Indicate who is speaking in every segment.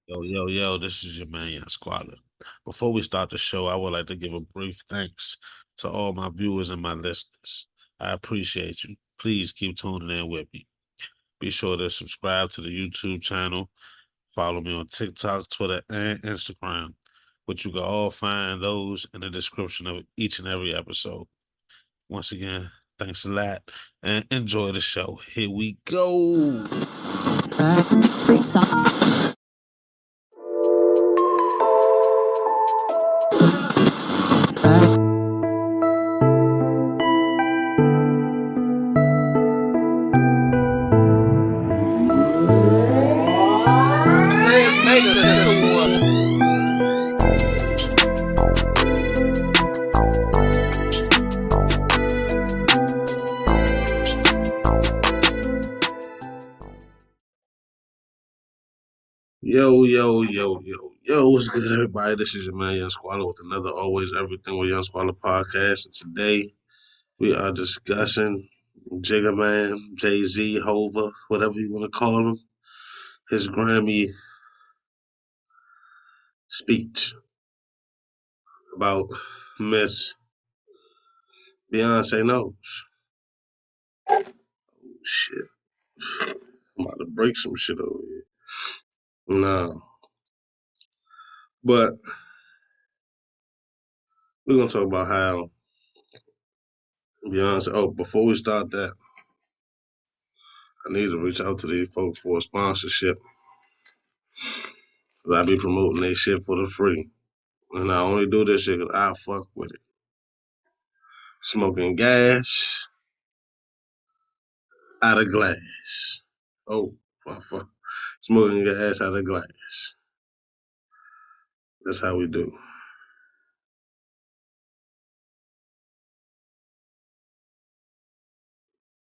Speaker 1: Yo, this is your man, Young Squatter. Before we start the show, I would like to give a brief thanks to all my viewers and my listeners. I appreciate you. Please keep tuning in with me. Be sure to subscribe to the YouTube channel, follow me on TikTok, Twitter, and Instagram, which you can all find those in the description of each and every episode. Once again, thanks a lot and enjoy the show. Here we go.
Speaker 2: Free socks.
Speaker 1: Yo, what's good, everybody? This is your man, Young Squalor, with another Always Everything with Young Squalor podcast. And today, we are discussing Jigga Man, JayZ, Hova, whatever you want to call him, his Grammy speech about Miss Beyonce knows. Shit, I'm about to break some shit over here. No, but we're going to talk about how Beyonce. Oh, before we start that, I need to reach out to these folks for a sponsorship. I be promoting their shit for the free. And I only do this shit because I fuck with it. Smoking gas out of glass. Oh, my fuck. Smoking gas out of glass. That's how we do.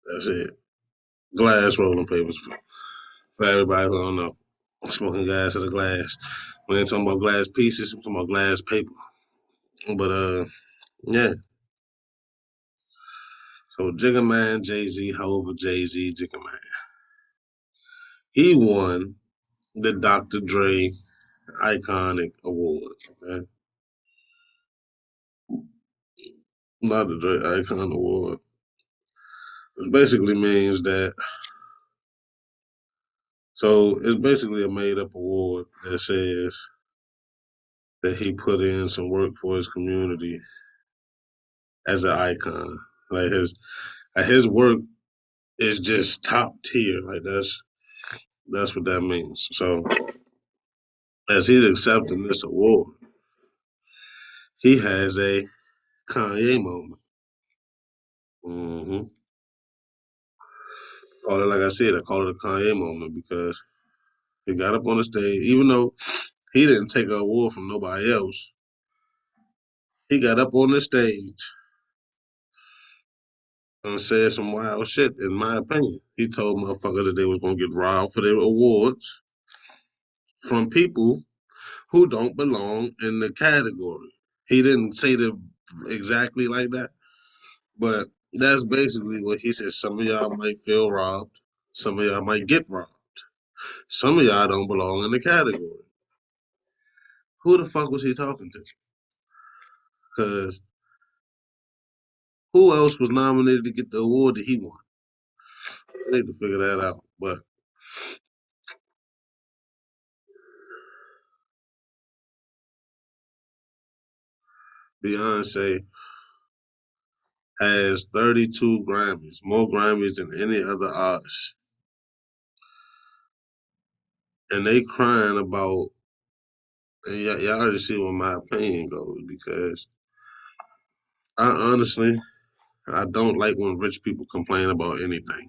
Speaker 1: That's it. Glass rolling papers for everybody who don't know. Smoking gas out of glass. We ain't talking about glass pieces, we're talking about glass paper. But yeah. So Jigga Man, JayZ, however JayZ, Jigga Man. He won the Dr. Dre Iconic Award. Okay? Not the Dre Icon Award. Which basically means that, so it's basically a made up award that says that he put in some work for his community as an icon. Like his work is just top tier. Like that's what that means. So as he's accepting this award, he has a Kanye moment. Mm-hmm. Call it, like I said, I call it a Kanye moment because he got up on the stage, even though he didn't take an award from nobody else. He got up on the stage and said some wild shit, in my opinion. He told motherfuckers that they was gonna get robbed for their awards from people who don't belong in the category. He didn't say it exactly like that, but that's basically what he said. Some of y'all might feel robbed. Some of y'all might get robbed. Some of y'all don't belong in the category. Who the fuck was he talking to? Because who else was nominated to get the award that he won? I need to figure that out. But Beyonce has 32 Grammys, more Grammys than any other artist. And they crying about, and y'all already see where my opinion goes because I don't like when rich people complain about anything,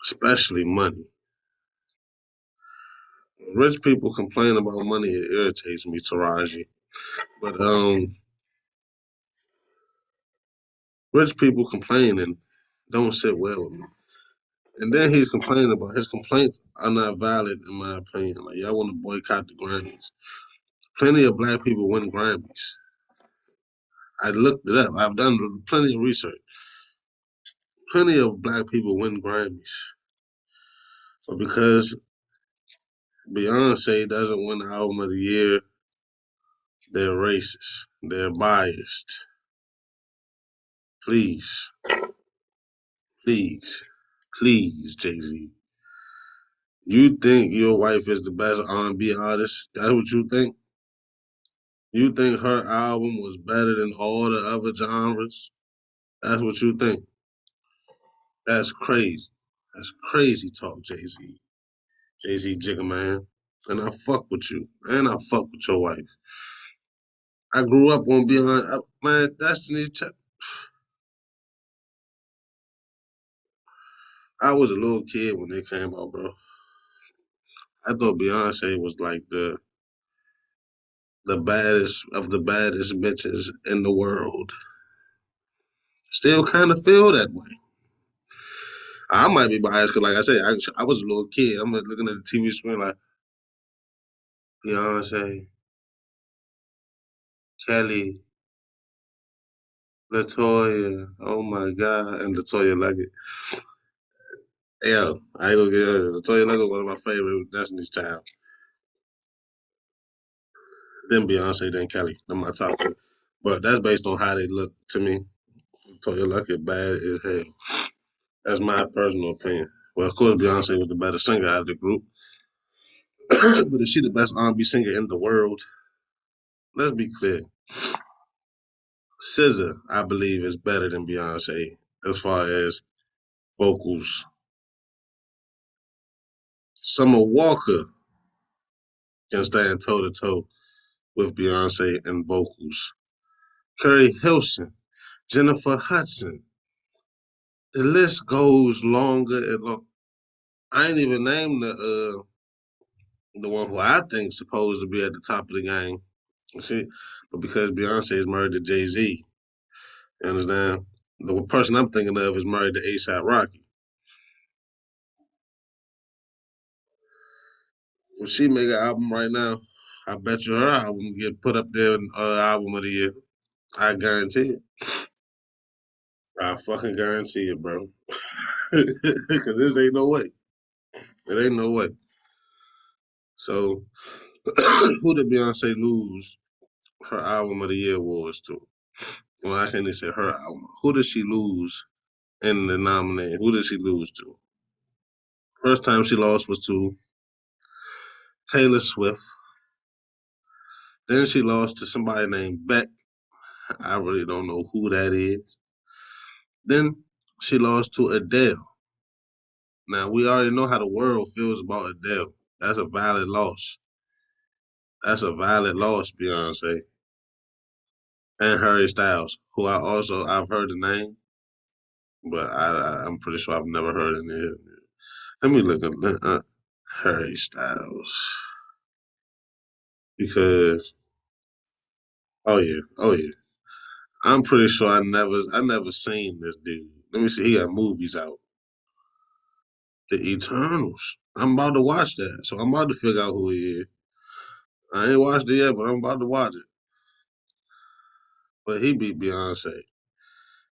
Speaker 1: especially money. When rich people complain about money, it irritates me, Taraji. But rich people complaining don't sit well with me. And then he's complaining about his complaints are not valid in my opinion. Like y'all want to boycott the Grammys. Plenty of black people win Grammys. I looked it up. I've done plenty of research. Plenty of black people win Grammys. But because Beyonce doesn't win album of the year. They're racist. They're biased. Please, please, please, JayZ. You think your wife is the best R&B artist? That's what you think? You think her album was better than all the other genres? That's what you think? That's crazy. That's crazy talk, JayZ. JayZ Jigga Man. And I fuck with you. And I fuck with your wife. I grew up on Beyonce. Man, Destiny Child. I was a little kid when they came out, bro. I thought Beyonce was like the baddest of the baddest bitches in the world. Still kind of feel that way. I might be biased because, like I said, I was a little kid. I'm looking at the TV screen like Beyonce, Kelly, Latoya. Oh my God, and Latoya Luckett. Yeah, I ain't gonna get Latoya Luckett. One of my favorite Destiny's Child. Then Beyonce, then Kelly. Them my top two. But that's based on how they look to me. Latoya Luckett bad as hell. That's my personal opinion. Well, of course, Beyonce was the better singer out of the group. But is she the best R&B singer in the world? Let's be clear. SZA, I believe, is better than Beyonce as far as vocals. Summer Walker can stand toe to toe with Beyonce in vocals. Carrie Hilson, Jennifer Hudson. The list goes longer and longer. I ain't even named the one who I think is supposed to be at the top of the game. See, but because Beyonce is married to JayZ, you understand? The person I'm thinking of is married to ASAP Rocky. If she make an album right now, I bet you her album get put up there in album of the year. I guarantee it. I fucking guarantee it, bro. Because this ain't no way. It ain't no way. So, who did Beyonce lose her album of the year awards to? Well, I can't even say her album. Who did she lose in the nominee? Who did she lose to? First time she lost was to Taylor Swift. Then she lost to somebody named Beck. I really don't know who that is. Then she lost to Adele. Now we already know how the world feels about Adele. That's a valid loss. That's a valid loss, Beyonce. And Harry Styles, who I've heard the name, but I'm pretty sure I've never heard any of it. Let me look at Harry Styles. Because oh yeah. I'm pretty sure I never seen this dude. Let me see, he got movies out. The Eternals. I'm about to watch that. So I'm about to figure out who he is. I ain't watched it yet, but I'm about to watch it. But he beat Beyonce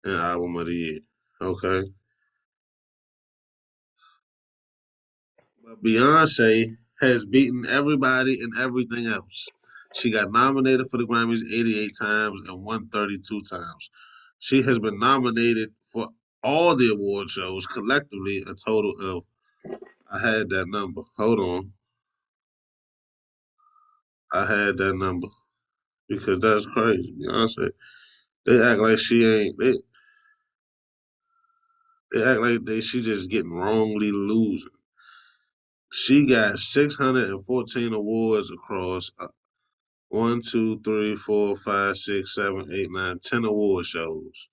Speaker 1: in album of the year. Okay. But Beyonce has beaten everybody and everything else. She got nominated for the Grammys 88 times and won 32 times. She has been nominated for all the award shows collectively a total of, I had that number. Hold on. I had that number because that's crazy. Beyonce, they act like she ain't, they act like she just getting wrongly losing. She got 614 awards across one, two, three, four, five, six, seven, eight, nine, 10 award shows.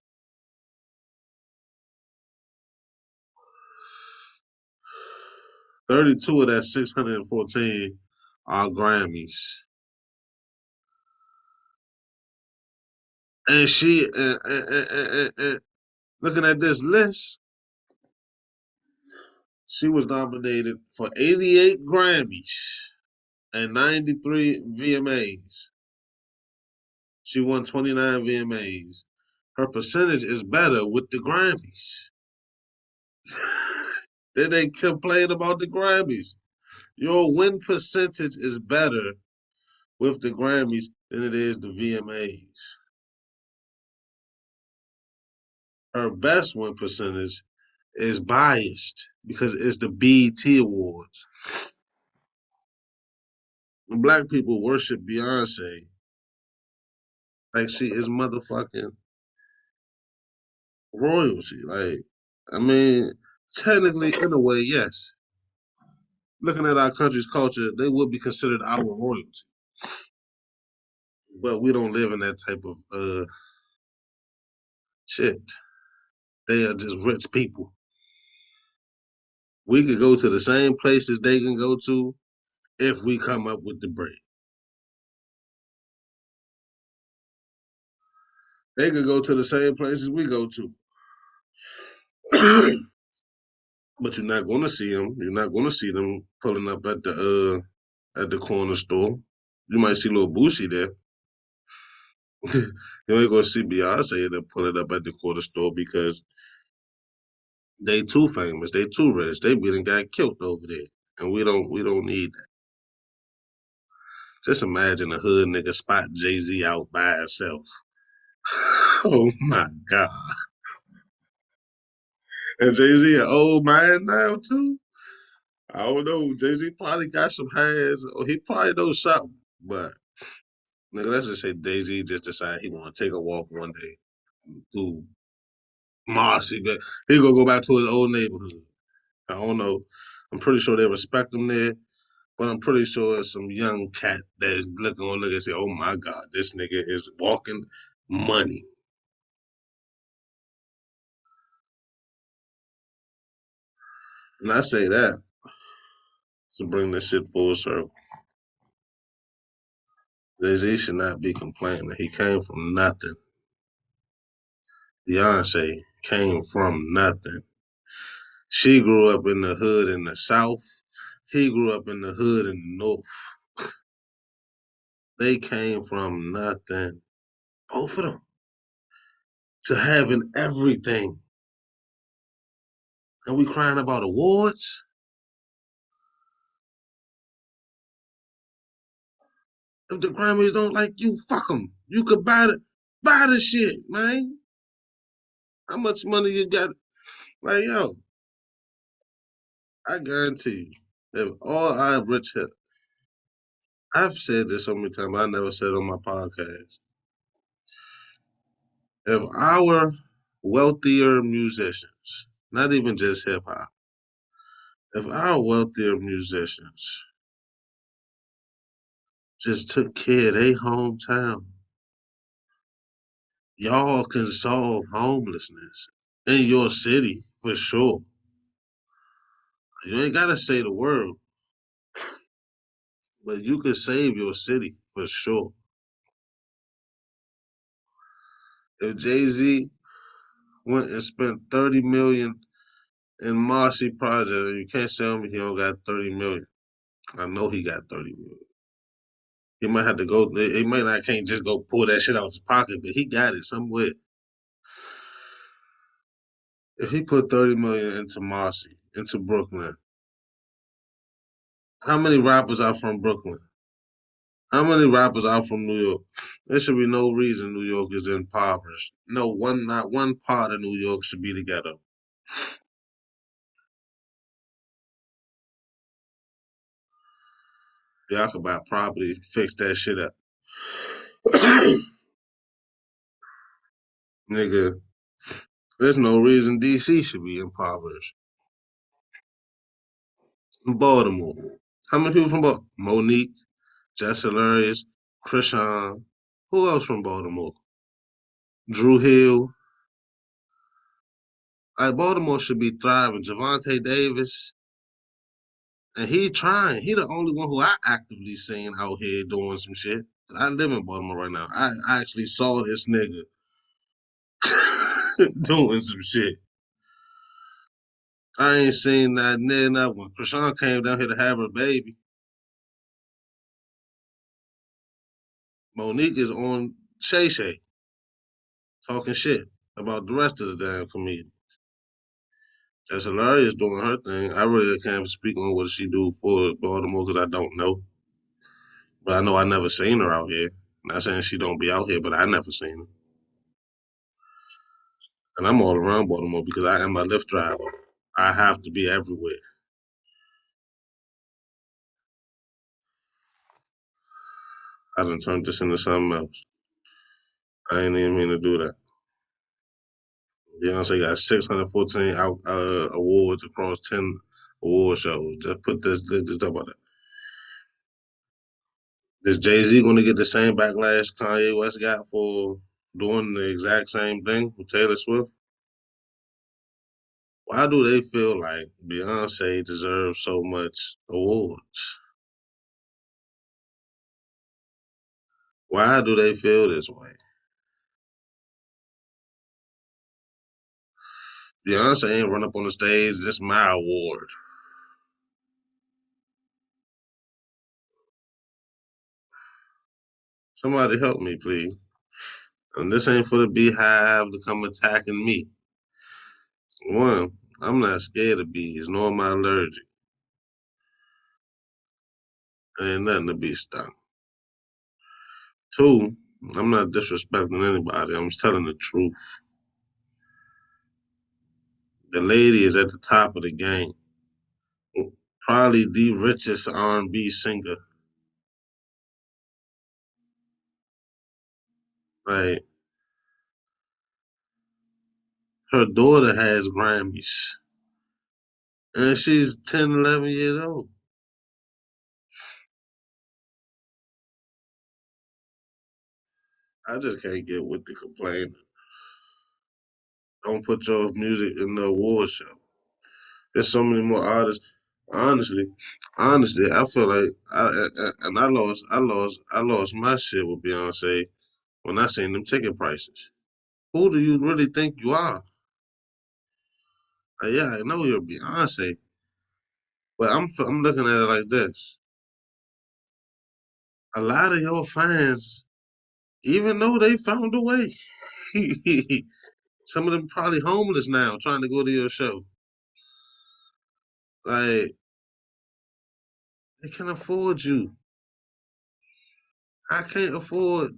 Speaker 1: 32 of that 614 are Grammys. And she, looking at this list, she was nominated for 88 Grammys and 93 VMAs. She won 29 VMAs. Her percentage is better with the Grammys. Then they complain about the Grammys. Your win percentage is better with the Grammys than it is the VMAs. Her best win percentage is biased because it's the BET Awards. And black people worship Beyonce like she is motherfucking royalty. Like, I mean, technically, in a way, yes. Looking at our country's culture, they would be considered our royalty. But we don't live in that type of shit. They are just rich people. We could go to the same places they can go to if we come up with the bread. They could go to the same places we go to. But you're not going to see them. You're not going to see them pulling up at the corner store. You might see little Boosie there. You ain't gonna see Beyonce and them pulling up at the corner store because they too famous, they too rich, they been got killed over there, and we don't need that. Just imagine a hood nigga spot JayZ out by herself. Oh my god! And JayZ an old man now too. I don't know. JayZ probably got some hands, or he probably knows something. But nigga, let's just say JayZ just decided he want to take a walk one day through Marcy, but he gonna go back to his old neighborhood. I don't know. I'm pretty sure they respect him there, but I'm pretty sure it's some young cat that's looking on look and say, "Oh my God, this nigga is walking money." And I say that to bring this shit full circle. JayZ should not be complaining. He came from nothing. Beyonce came from nothing. She grew up in the hood in the South. He grew up in the hood in the North. They came from nothing. Both of them. To having everything. And we crying about awards? If the Grammys don't like you, fuck them. You could buy the shit, man. How much money you got? Like, yo, I guarantee you, if all our rich, I've said this so many times, but I never said it on my podcast. If our wealthier musicians, not even just hip hop, if our wealthier musicians just took care of their hometown, y'all can solve homelessness in your city for sure. You ain't gotta say the world, but you could save your city for sure. If JayZ went and spent 30 million in Marcy project, you can't tell me he don't got 30 million. I know he got 30 million. He might have to go. He might not can't just go pull that shit out of his pocket, but he got it somewhere. If he put 30 million into Marcy, into Brooklyn, how many rappers are from Brooklyn? How many rappers are from New York? There should be no reason New York is impoverished. No one, not one part of New York should be the ghetto. Y'all could buy property, fix that shit up. Nigga, there's no reason DC should be impoverished. Baltimore. How many people from Baltimore? Monique, Jess Hilarious, Krishan. Who else from Baltimore? Drew Hill. Like Baltimore should be thriving. Javante Davis. And he trying. He the only one who I actively seen out here doing some shit. I live in Baltimore right now. I actually saw this nigga doing some shit. I ain't seen that near enough. When Krishan came down here to have her baby, Monique is on Shay Shay talking shit about the rest of the damn comedian. As hilarious doing her thing. I really can't speak on what she do for Baltimore because I don't know. But I know I never seen her out here. Not saying she don't be out here, but I never seen her. And I'm all around Baltimore because I am a Lyft driver. I have to be everywhere. I done turned this into something else. I ain't even mean to do that. Beyonce got 614 awards across 10 award shows. Just put this, let's talk about that. Is JayZ going to get the same backlash Kanye West got for doing the exact same thing with Taylor Swift? Why do they feel like Beyonce deserves so much awards? Why do they feel this way? Beyonce ain't run up on the stage. This is my award. Somebody help me, please. And this ain't for the beehive to come attacking me. One, I'm not scared of bees, nor am I allergic. Ain't nothing to be stung. Two, I'm not disrespecting anybody. I'm just telling the truth. The lady is at the top of the game. Probably the richest R&B singer. Like her daughter has Grammys, and she's 10, 11 years old. I just can't get with the complaining. Don't put your music in the award show. There's so many more artists. Honestly, honestly, I feel like and I lost my shit with Beyonce when I seen them ticket prices. Who do you really think you are? Like, yeah, I know you're Beyonce, but I'm looking at it like this. A lot of your fans, even though they found a way, some of them probably homeless now trying to go to your show. Like they can afford you. I can't afford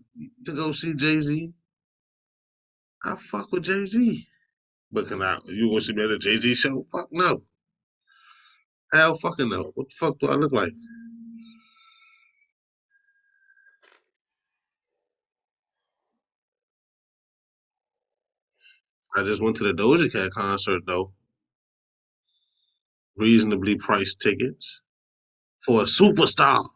Speaker 1: to go see JayZ. I fuck with JayZ. But can I? You want to see me at a JayZ show? Fuck no. Hell fucking no. What the fuck do I look like? I just went to the Doja Cat concert though. Reasonably priced tickets for a superstar.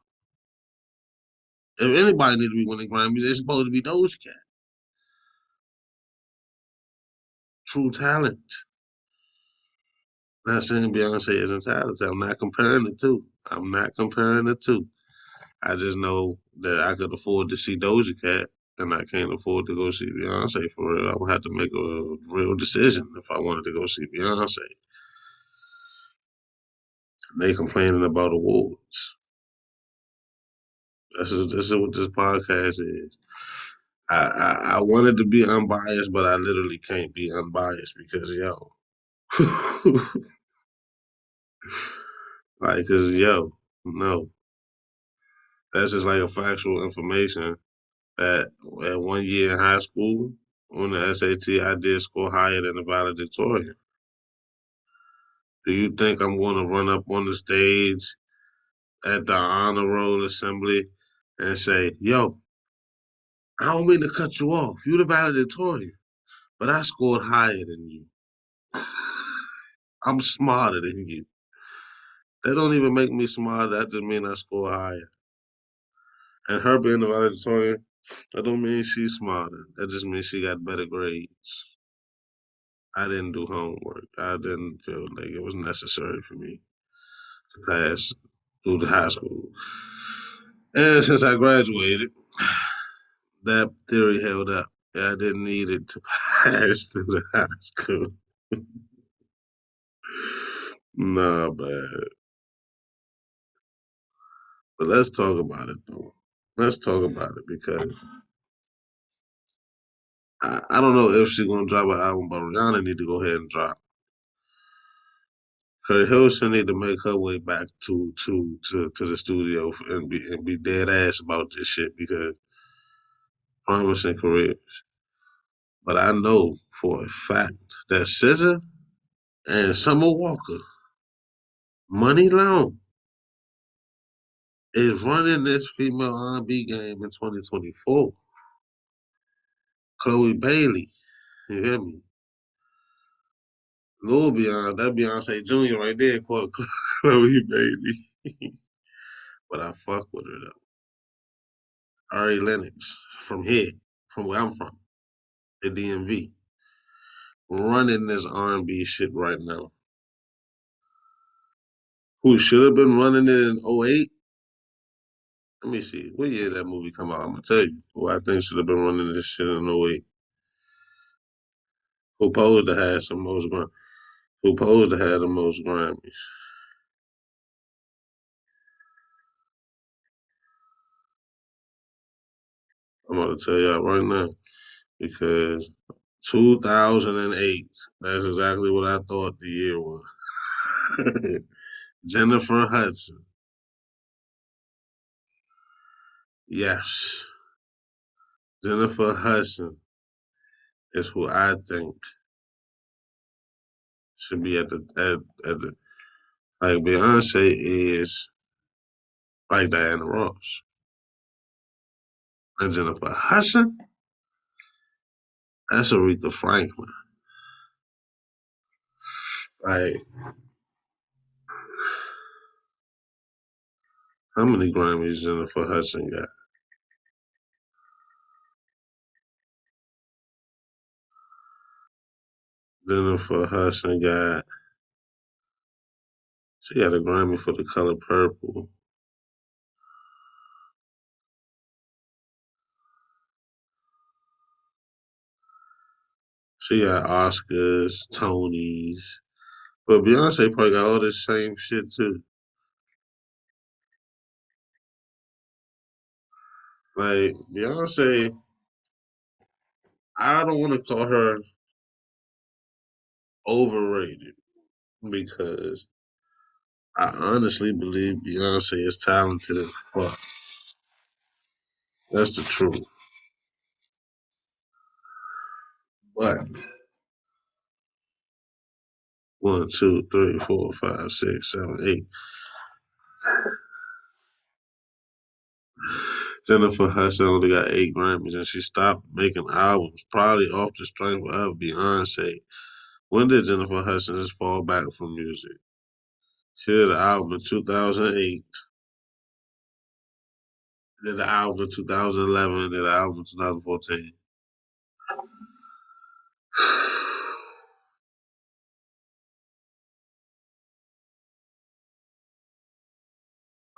Speaker 1: If anybody need to be winning Grammys, it's supposed to be Doja Cat. True talent. Not saying Beyonce isn't talented. I'm not comparing the two. I'm not comparing the two. I just know that I could afford to see Doja Cat and I can't afford to go see Beyonce for real. I would have to make a real decision if I wanted to go see Beyonce. They complaining about awards. This is what this podcast is. I wanted to be unbiased, but I literally can't be unbiased because yo, like, cause yo, no, that's just like a factual information that at 1 year in high school on the SAT I did score higher than the valedictorian. Do you think I'm going to run up on the stage at the honor roll assembly and say, "Yo, I don't mean to cut you off. You the valedictorian, but I scored higher than you. I'm smarter than you." That don't even make me smarter. That just mean I score higher. And her being the valedictorian, that don't mean she's smarter. That just means she got better grades. I didn't do homework. I didn't feel like it was necessary for me to pass through the high school. And since I graduated, that theory held up. I didn't need it to pass through the high school. Nah, bad. But let's talk about it though. Let's talk about it because I don't know if she's gonna drop an album, but Rihanna need to go ahead and drop. Kurt Hilson need to make her way back to the studio and be dead ass about this shit because promising careers. But I know for a fact that SZA and Summer Walker, Money Long, is running this female R&B game in 2024. Chloe Bailey, you hear me? Lil Beyonce, that Beyonce Jr. right there called Chloe Bailey. But I fuck with her though. Ari Lennox from here, from where I'm from, the DMV, running this R&B shit right now. Who should have been running it in '08? Let me see. What year that movie come out? I'm gonna tell you. Who I think should have been running this shit in '08. Who posed to have some most who posed to have the most Grammys. I'm gonna tell y'all right now because 2008. That's exactly what I thought the year was. Jennifer Hudson. Yes, Jennifer Hudson is who I think should be at the like Beyonce is like Diana Ross and Jennifer Hudson. That's Aretha Franklin. Like how many Grammys Jennifer Hudson got? Jennifer Hudson got. She got a Grammy for The Color Purple. She got Oscars, Tonys. But Beyonce probably got all this same shit too. Like Beyonce, I don't want to call her overrated because I honestly believe Beyonce is talented as fuck. That's the truth. But one, two, three, four, five, six, seven, eight. Jennifer Hudson only got 8 Grammys and she stopped making albums, probably off the strength of Beyonce. When did Jennifer Hudson just fall back from music? She did an album in 2008, did an album in 2011, did an album in 2014.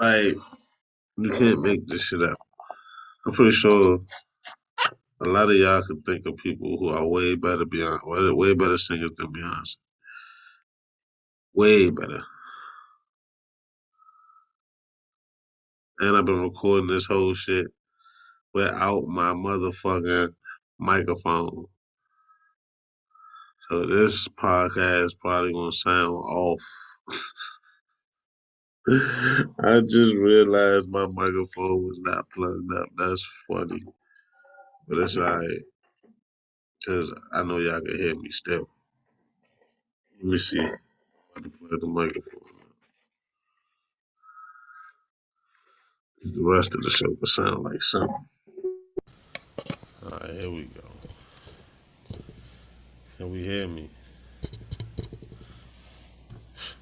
Speaker 1: Like, you can't make this shit up. I'm pretty sure a lot of y'all can think of people who are way better Beyonce, way better singers than Beyonce. Way better. And I've been recording this whole shit without my motherfucking microphone. So this podcast probably gonna sound off. I just realized my microphone was not plugged up. That's funny. But it's alright. Cause I know y'all can hear me still. Let me see. I can plug the microphone. The rest of the show could sound like something. Alright, here we go. Can we hear me?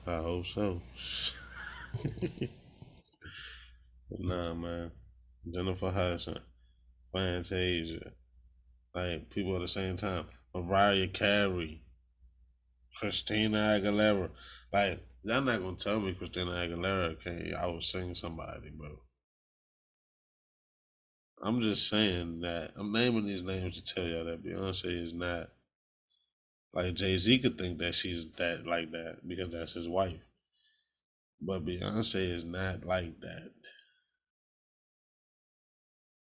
Speaker 1: I hope so. But nah, man. Jennifer Hudson, Fantasia, like people at the same time. Mariah Carey, Christina Aguilera. Like, y'all not gonna tell me Christina Aguilera can't I was sing somebody, bro. I'm just saying that I'm naming these names to tell y'all that Beyonce is not like JayZ could think that she's that like that because that's his wife. But Beyonce is not like that.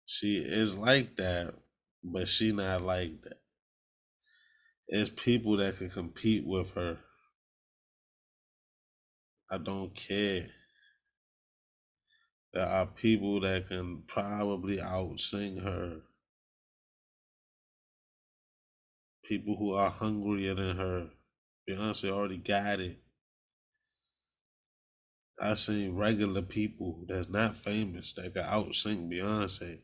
Speaker 1: She is like that, but she not like that. It's people that can compete with her. I don't care. There are people that can probably out sing her. People who are hungrier than her. Beyonce already got it. I seen regular people that's not famous that can out sing Beyonce.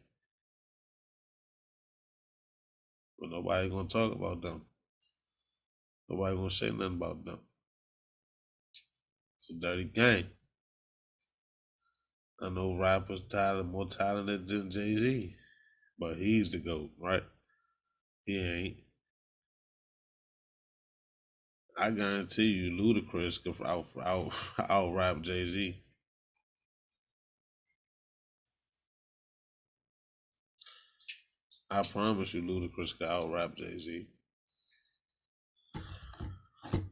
Speaker 1: But nobody gonna talk about them. Nobody gonna say nothing about them. It's a dirty game. I know rappers more talented than JayZ, but he's the GOAT, right? He ain't. I guarantee you, Ludacris could out rap JayZ. I promise you, Ludacris could out rap JayZ.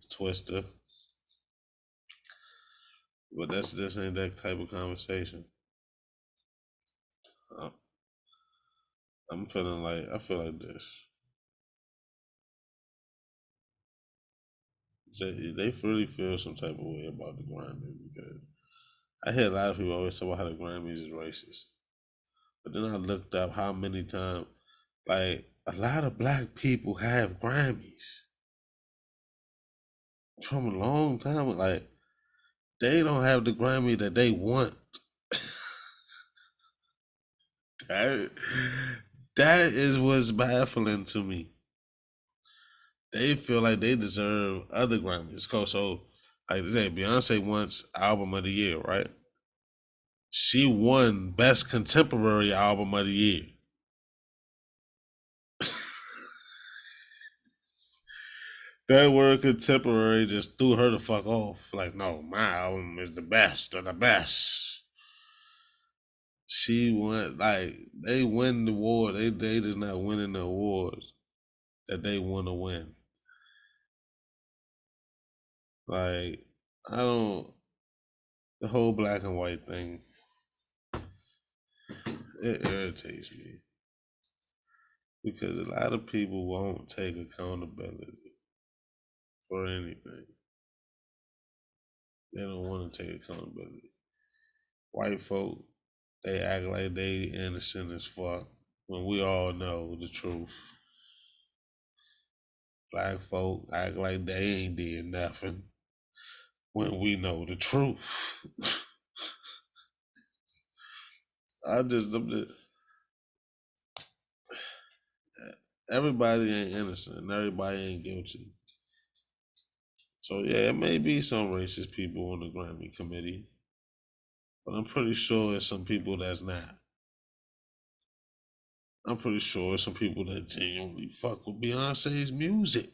Speaker 1: Twister, but this ain't that type of conversation. Uh, I'm feeling like I feel like this. They really feel some type of way about the Grammy because I hear a lot of people always talk about how the Grammys is racist. But then I looked up how many times, like, a lot of black people have Grammys from a long time. Like, they don't have the Grammy that they want. that, that is what's baffling to me. They feel like they deserve other Grammys. So, like I say, Beyonce wants Album of the Year, right? She won Best Contemporary Album of the Year. That word contemporary just threw her the fuck off. Like, no, my album is the best of the best. She won, like, they win the award. They just not winning the awards that they want to win. Like, I don't, the whole black and white thing, it irritates me. Because a lot of people won't take accountability for anything. They don't want to take accountability. White folk, they act like they innocent as fuck when we all know the truth. Black folk act like they ain't did nothing when we know the truth. I'm just everybody ain't innocent and everybody ain't guilty. So yeah, it may be some racist people on the Grammy committee, but I'm pretty sure there's some people that's not. I'm pretty sure there's some people that genuinely fuck with Beyonce's music.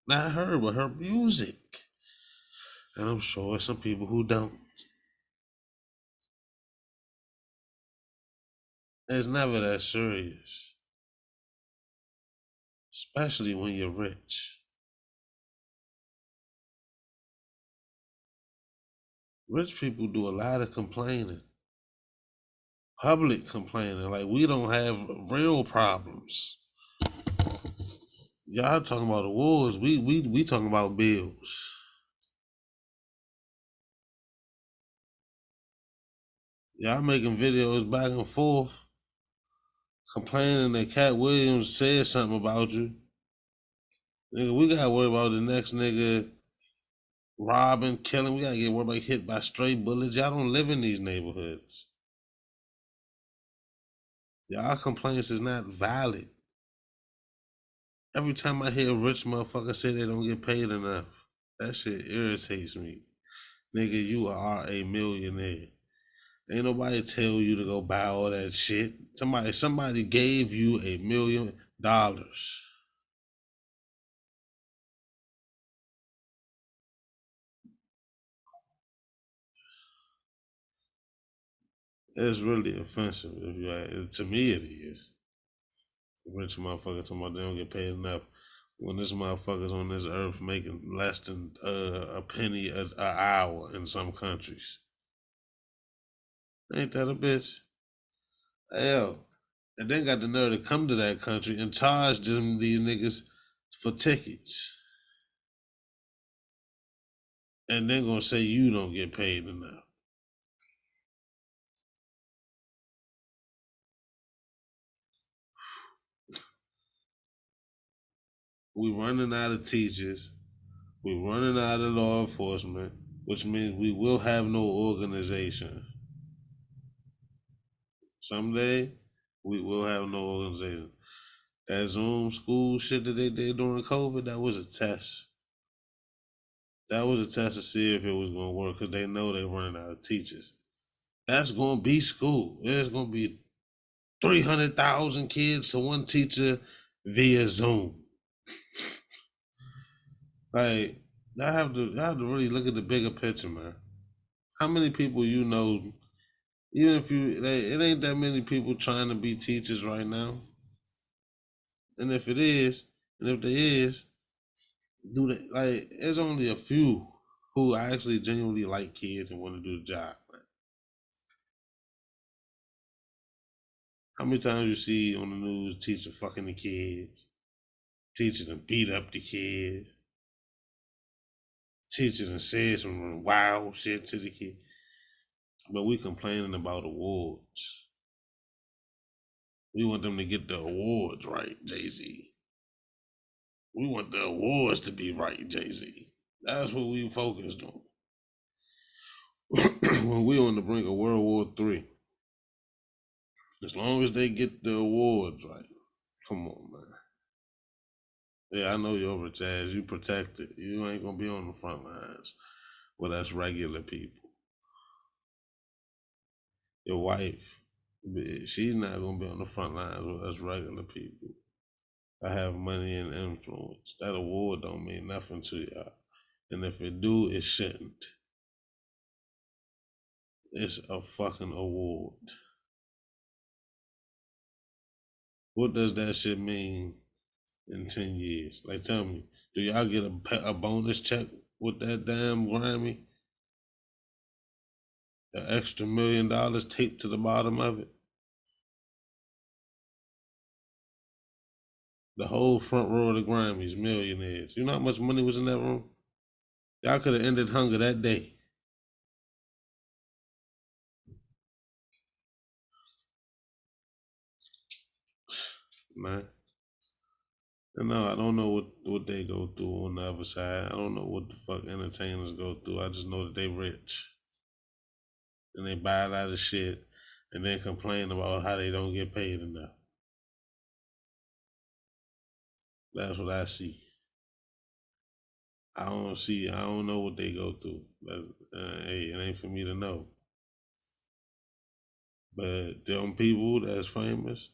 Speaker 1: Not her, but her music. And I'm sure there's some people who don't. It's never that serious, especially when you're rich. Rich people do a lot of complaining, public complaining. Like, we don't have real problems. Y'all talking about awards. We talking about bills. Y'all making videos back and forth, complaining that Cat Williams said something about you. Nigga, we gotta worry about the next nigga robbing, killing. We gotta get worried about hit by stray bullets. Y'all don't live in these neighborhoods. Y'all complaints is not valid. Every time I hear a rich motherfucker say they don't get paid enough, that shit irritates me. Nigga, you are a millionaire. Ain't nobody tell you to go buy all that shit. Somebody gave you $1,000,000. It's really offensive. To me, it is. Rich motherfucker talking about they don't get paid enough when this motherfucker's on this earth making less than a penny an hour in some countries. Ain't that a bitch? Hell, and then got the nerve to come to that country and charge these niggas for tickets and they're gonna say you don't get paid enough. We're running out of teachers. We're running out of law enforcement, which means we will have no organization. Someday, we will have no organization. That Zoom school shit that they did during COVID, that was a test. That was a test to see if it was going to work because they know they're running out of teachers. That's going to be school. There's going to be 300,000 kids to one teacher via Zoom. Like, I have to really look at the bigger picture, man. How many people you know, even if you, like, it ain't that many people trying to be teachers right now. And if it is, and if there is, do they, like, there's only a few who actually genuinely like kids and want to do the job, man. How many times you see on the news teacher fucking the kids, teaching to beat up the kids, teachers and said some wild shit to the kid. But we complaining about awards. We want them to get the awards right, JayZ. We want the awards to be right, JayZ. That's what we focused on. When we on the brink of World War III, as long as they get the awards right, come on, man. Yeah, I know you're rich ass. You protected. You ain't gonna be on the front lines. Well, that's regular people. Your wife, she's not gonna be on the front lines with us regular people. I have money and influence. That award don't mean nothing to y'all. And if it do, it shouldn't. It's a fucking award. What does that shit mean in 10 years? Like, tell me, do y'all get a bonus check with that damn Grammy? An extra $1 million taped to the bottom of it? The whole front row of the Grammys, millionaires. You know how much money was in that room? Y'all could have ended hunger that day. Man. And no, I don't know what they go through on the other side. I don't know what the fuck entertainers go through. I just know that they rich. And they buy a lot of shit and then complain about how they don't get paid enough. That's what I see. I don't know what they go through. Hey, it ain't for me to know. But them people that's famous,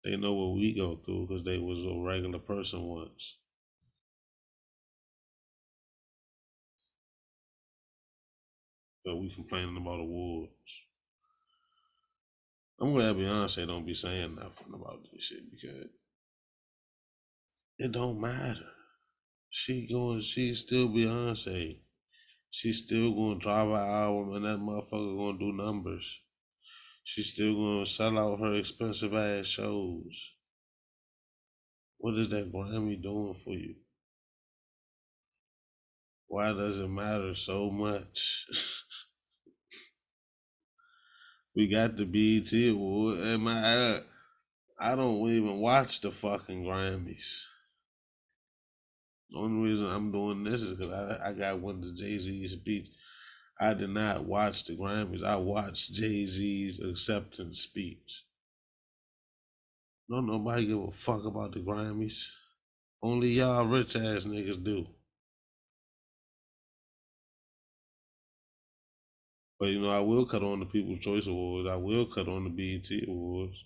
Speaker 1: they know what we go through because they was a regular person once. But we complaining about awards. I'm glad Beyonce don't be saying nothing about this shit because it don't matter. She's still Beyonce. She's still gonna drop her album and that motherfucker gonna do numbers. She's still gonna sell out her expensive ass shows. What is that Grammy doing for you? Why does it matter so much? We got the BET Award, and I don't even watch the fucking Grammys. The only reason I'm doing this is because I got one of the JayZ speech. I did not watch the Grammys. I watched JayZ's acceptance speech. Don't nobody give a fuck about the Grammys. Only y'all rich ass niggas do. But you know, I will cut on the People's Choice Awards. I will cut on the BET Awards.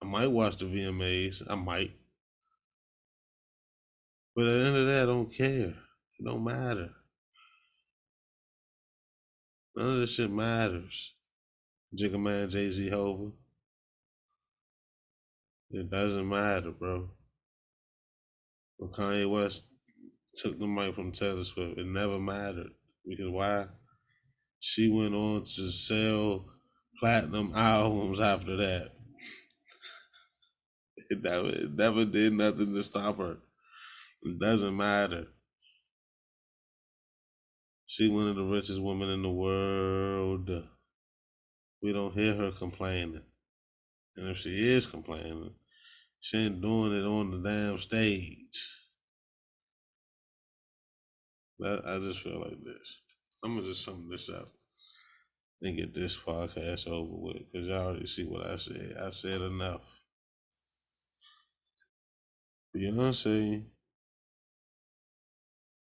Speaker 1: I might watch the VMAs. I might. But at the end of the day, I don't care. It don't matter. None of this shit matters. Jigga Man, JayZ Hova. It doesn't matter, bro. When Kanye West took the mic from Taylor Swift, it never mattered. Because why? She went on to sell platinum albums after that. It never did nothing to stop her. It doesn't matter. She one of the richest women in the world. We don't hear her complaining. And if she is complaining, she ain't doing it on the damn stage. I just feel like this. I'm gonna just sum this up and get this podcast over with because y'all already see what I said. I said enough. Beyonce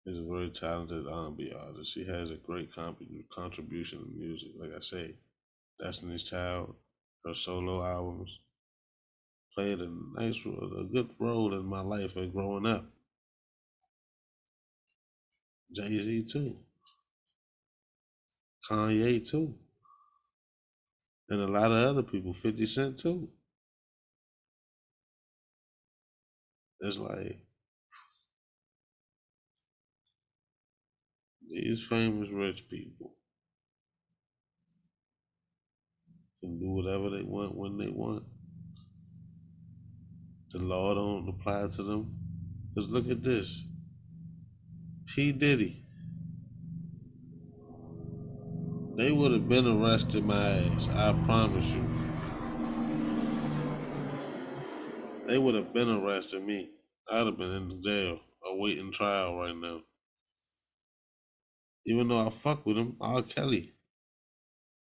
Speaker 1: is a very talented R&B artist. She has a great contribution to music. Like I say, Destiny's Child, her solo albums played a good role in my life of growing up. JayZ too, Kanye too, and a lot of other people. 50 Cent too. It's like these famous rich people can do whatever they want when they want. The law don't apply to them. Because look at this. P. Diddy. They would have been arrested my ass. I promise you. They would have been arrested me. I'd have been in the jail awaiting trial right now. Even though I fuck with him, R. Kelly.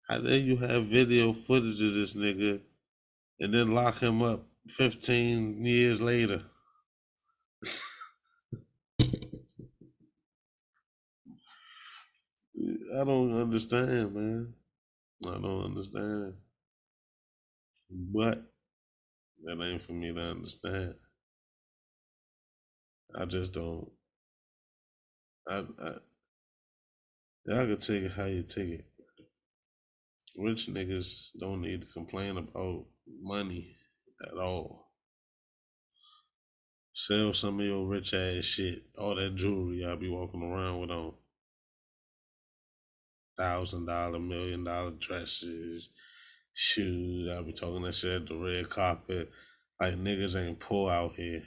Speaker 1: How dare you have video footage of this nigga and then lock him up 15 years later? I don't understand, man. I don't understand. But that ain't for me to understand. I just don't. I y'all can take it how you take it. Rich niggas don't need to complain about money at all. Sell some of your rich ass shit. All that jewelry y'all be walking around with on. $1,000, $1,000,000 dresses, shoes. I'll be talking that shit at the red carpet. Like niggas ain't poor out here.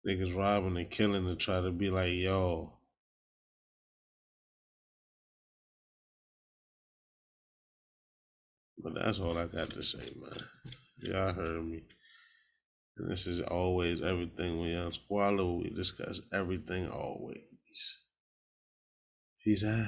Speaker 1: Niggas robbing and killing to try to be like y'all. But that's all I got to say, man. Y'all heard me. And this is always everything we on Squallow. We discuss everything always. Peace out.